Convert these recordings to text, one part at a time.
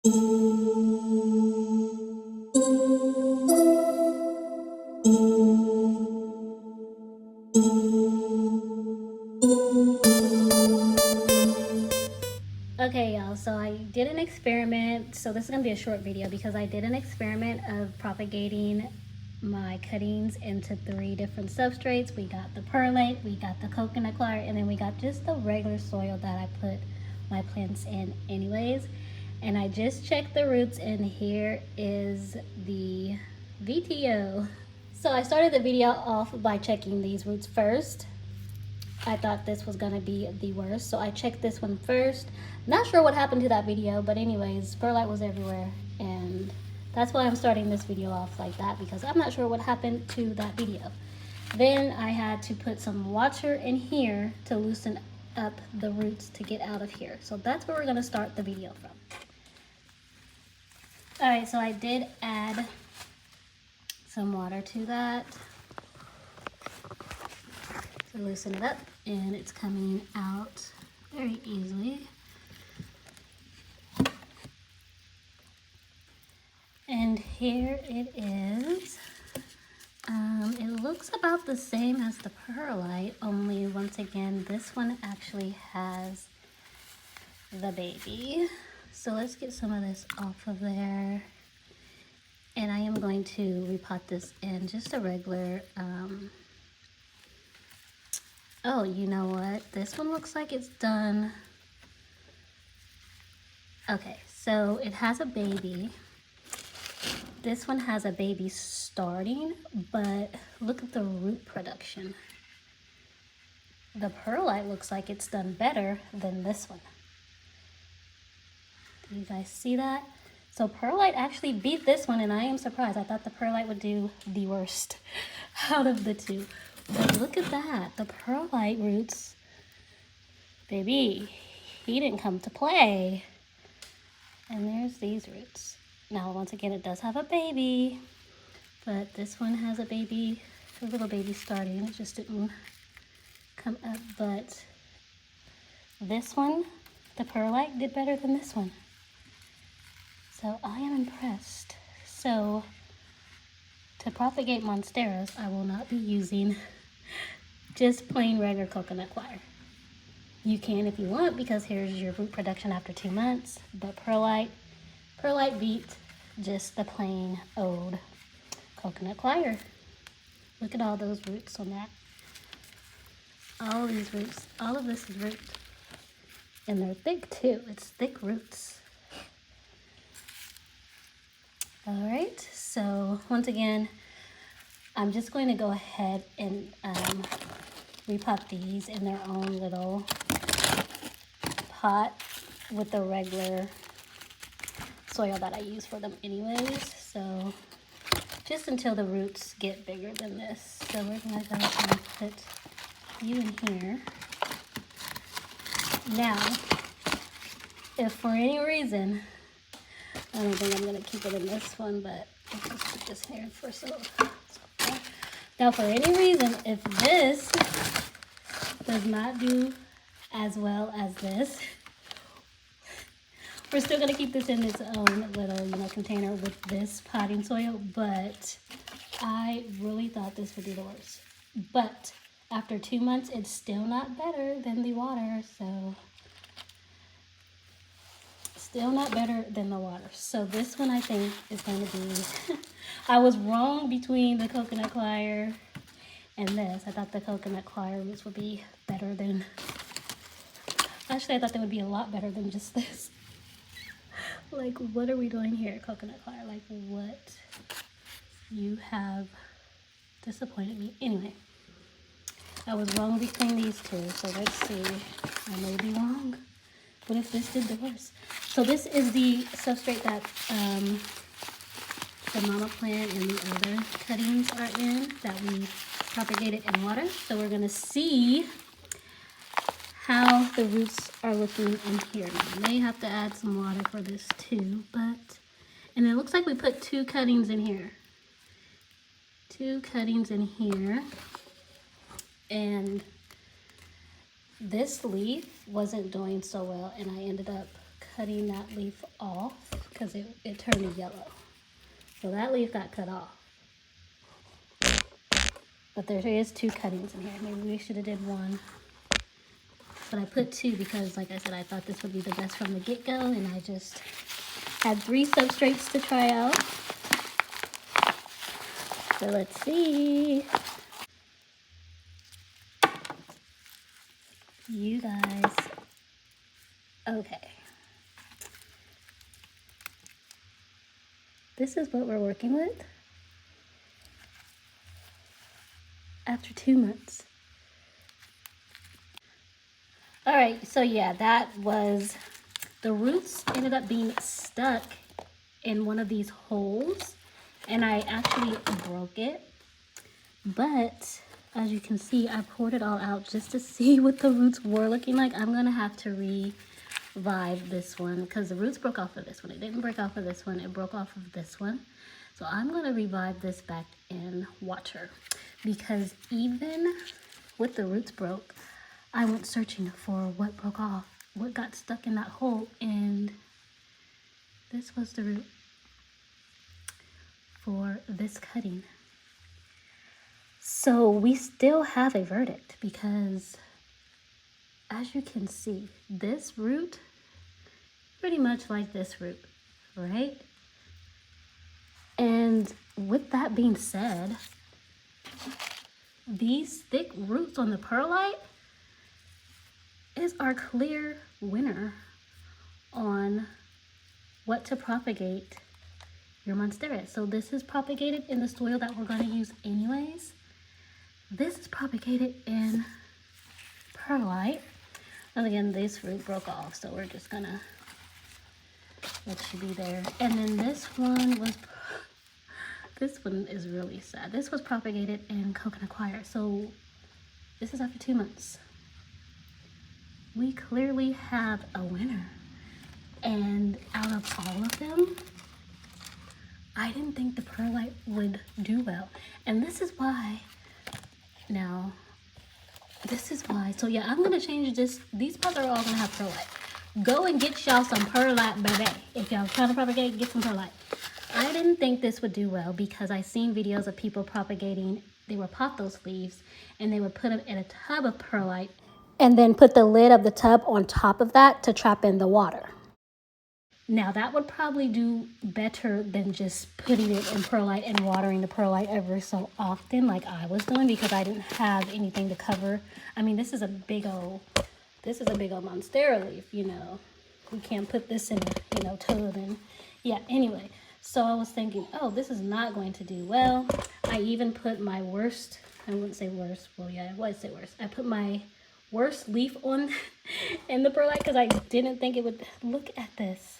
Okay, y'all, so I did an experiment. So this is gonna be a short video because I did an experiment of propagating my cuttings into 3 different substrates. We got the perlite, we got the coconut coir, and then we got just the regular soil that I put my plants in anyways. And I just checked the roots, and here is the VTO. So I started the video off by checking these roots first. I thought this was gonna be the worst, so I checked this one first. Not sure what happened to that video, but anyways, perlite was everywhere, and that's why I'm starting this video off like that, because I'm not sure what happened to that video. Then I had to put some water in here to loosen up the roots to get out of here. So that's where we're gonna start the video from. All right, so I did add some water to that to loosen it up, and it's coming out very easily. And here it is. It looks about the same as the perlite, only once again, this one actually has the baby. So let's get some of this off of there. And I am going to repot this in just a regular, oh, you know what? This one looks like it's done. Okay, so it has a baby. This one has a baby starting, but look at the root production. The perlite looks like it's done better than this one. Do you guys see that? So perlite actually beat this one, and I am surprised. I thought the perlite would do the worst out of the two. But look at that, the perlite roots, baby, he didn't come to play. And there's these roots. Now, once again, it does have a baby, but this one has a baby, a little baby starting. It just didn't come up, but this one, the perlite, did better than this one. So I am impressed. So to propagate monsteras, I will not be using just plain regular coconut coir. You can if you want, because here's your root production after 2 months, but perlite beat just the plain old coconut coir. Look at all those roots on that. All these roots, all of this is root. And they're thick too, it's thick roots. All right, so once again, I'm just going to go ahead and repot these in their own little pot with the regular soil that I use for them anyways. So just until the roots get bigger than this. So we're gonna go ahead and put you in here. Now, if for any reason, I don't think I'm gonna keep it in this one, but I'll just put this here for so. Now, for any reason, if this does not do as well as this, we're still gonna keep this in its own little, container with this potting soil, but I really thought this would do the worst. But after 2 months, it's still not better than the water, so still not better than the water. So this one I think is going to be, I was wrong between the coconut coir and this. I thought the coconut coir roots would be better than, actually I thought they would be a lot better than just this. Like, what are we doing here, coconut coir? Like, what? You have disappointed me. Anyway, I was wrong between these two, so let's see. I may be wrong. What if this did the worst? So this is the substrate that the mama plant and the other cuttings are in that we propagated in water. So we're gonna see how the roots are looking in here. Now, I may have to add some water for this too, and it looks like we put 2 cuttings in here. 2 cuttings in here, and this leaf wasn't doing so well, and I ended up cutting that leaf off. because it turned yellow. So that leaf got cut off. But there is 2 cuttings in here. Maybe we should have did 1. But I put 2 because, like I said, I thought this would be the best from the get-go, and I just had 3 substrates to try out. So let's see. You guys. Okay. This is what we're working with after 2 months. All right, so yeah, that was, the roots ended up being stuck in one of these holes, and I actually broke it. But as you can see, I poured it all out just to see what the roots were looking like. I'm gonna have to revive this one because the roots broke off of this one. It didn't break off of this one, it broke off of this one. So I'm gonna revive this back in water because even with the roots broke, I went searching for what broke off, what got stuck in that hole, and this was the root for this cutting. So we still have a verdict because, as you can see, this root, pretty much like this root, right? And with that being said, these thick roots on the perlite is our clear winner on what to propagate your monstera. So this is propagated in the soil that we're going to use anyways. This is propagated in perlite. And again, this root broke off, so we're just gonna let you be there. And then this one is really sad. This was propagated in coconut coir. So this is after 2 months. We clearly have a winner. And out of all of them, I didn't think the perlite would do well. And this is why, so yeah, I'm gonna change this. These pots are all gonna have perlite. Go and get y'all some perlite, baby. If y'all trying to propagate, get some perlite. I didn't think this would do well because I seen videos of people propagating. They would pop those leaves and they would put them in a tub of perlite and then put the lid of the tub on top of that to trap in the water. Now that would probably do better than just putting it in perlite and watering the perlite ever so often like I was doing because I didn't have anything to cover. I mean, this is a big old monstera leaf, you know. We can't put this in a, tub and yeah, anyway. So I was thinking, oh, this is not going to do well. I even put my worst, I wouldn't say worst, well yeah, I would say worst. I put my worst leaf on in the perlite because I didn't think it would, look at this.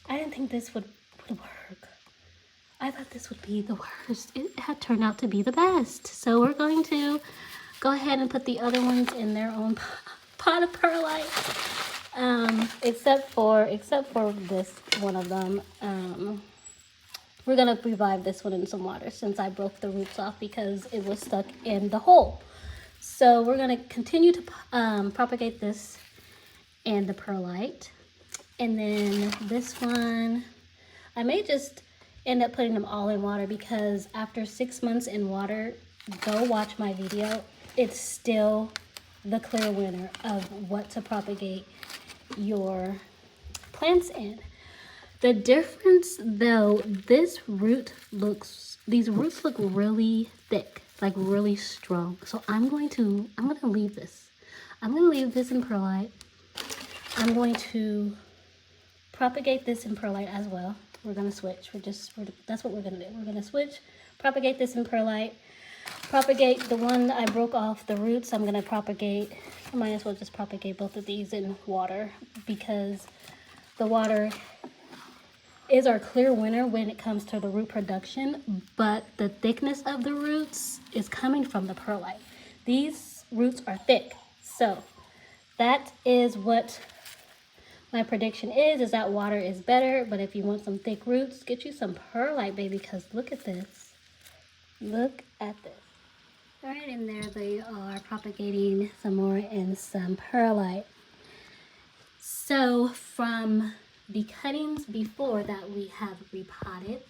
I didn't think this would work. I thought this would be the worst. It had turned out to be the best. So we're going to go ahead and put the other ones in their own pot of perlite. Except for this one of them. We're gonna revive this one in some water since I broke the roots off because it was stuck in the hole. So we're gonna continue to propagate this and the perlite. And then this one, I may just end up putting them all in water because after 6 months in water, go watch my video. It's still the clear winner of what to propagate your plants in. The difference though, these roots look really thick, like really strong. So I'm gonna leave this. I'm gonna leave this in perlite. I'm going to propagate this in perlite as well. We're gonna switch. That's what we're gonna do. We're gonna switch, propagate this in perlite, propagate the one that I broke off the roots. I'm gonna propagate, I might as well just propagate both of these in water because the water is our clear winner when it comes to the root production, but the thickness of the roots is coming from the perlite. These roots are thick. So that is what my prediction is that water is better, but if you want some thick roots, get you some perlite, baby, because look at this. Look at this. All right, and there they are propagating some more in some perlite. So from The cuttings before that we have repotted,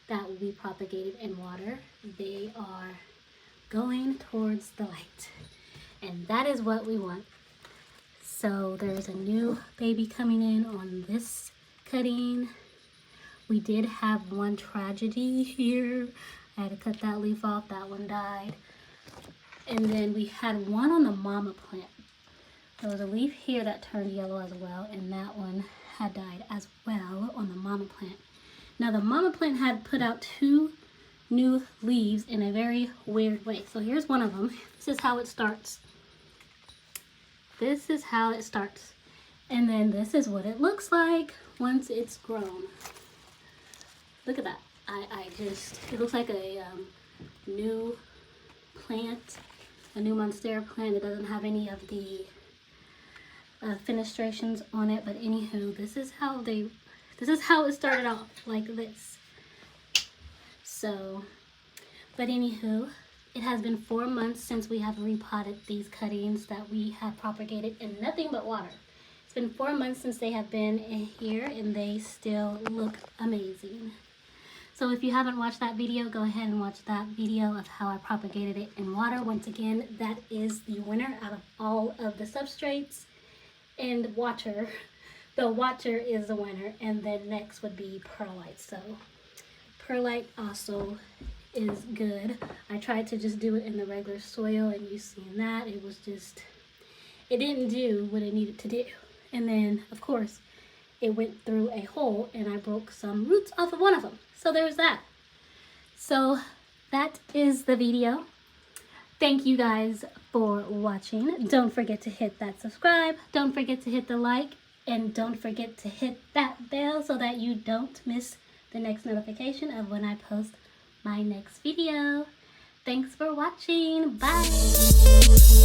that will be propagated in water, they are going towards the light. And that is what we want. So there's a new baby coming in on this cutting. We did have one tragedy here. I had to cut that leaf off, that one died. And then we had one on the mama plant. There was a leaf here that turned yellow as well, and that one had died as well on the mama plant. Now the mama plant had put out 2 new leaves in a very weird way. So here's one of them. This is how it starts. This is how it starts. And then this is what it looks like once it's grown. Look at that. It looks like a new plant, a new monstera plant. It doesn't have any of the fenestrations on it, but anywho, this is how it started off, like this. So, but anywho, it has been 4 months since we have repotted these cuttings that we have propagated in nothing but water. It's been 4 months since they have been in here, and they still look amazing. So if you haven't watched that video, go ahead and watch that video of how I propagated it in water. Once again, that is the winner out of all of the substrates and water. The water is the winner, and then next would be perlite. So perlite also is good. I tried to just do it in the regular soil, and you seen that it didn't do what it needed to do. And then of course it went through a hole, and I broke some roots off of one of them. So there's that. So that is the video. Thank you guys for watching. Don't forget to hit that subscribe. Don't forget to hit the like. And don't forget to hit that bell so that you don't miss the next notification of when I post my next video. Thanks for watching. Bye.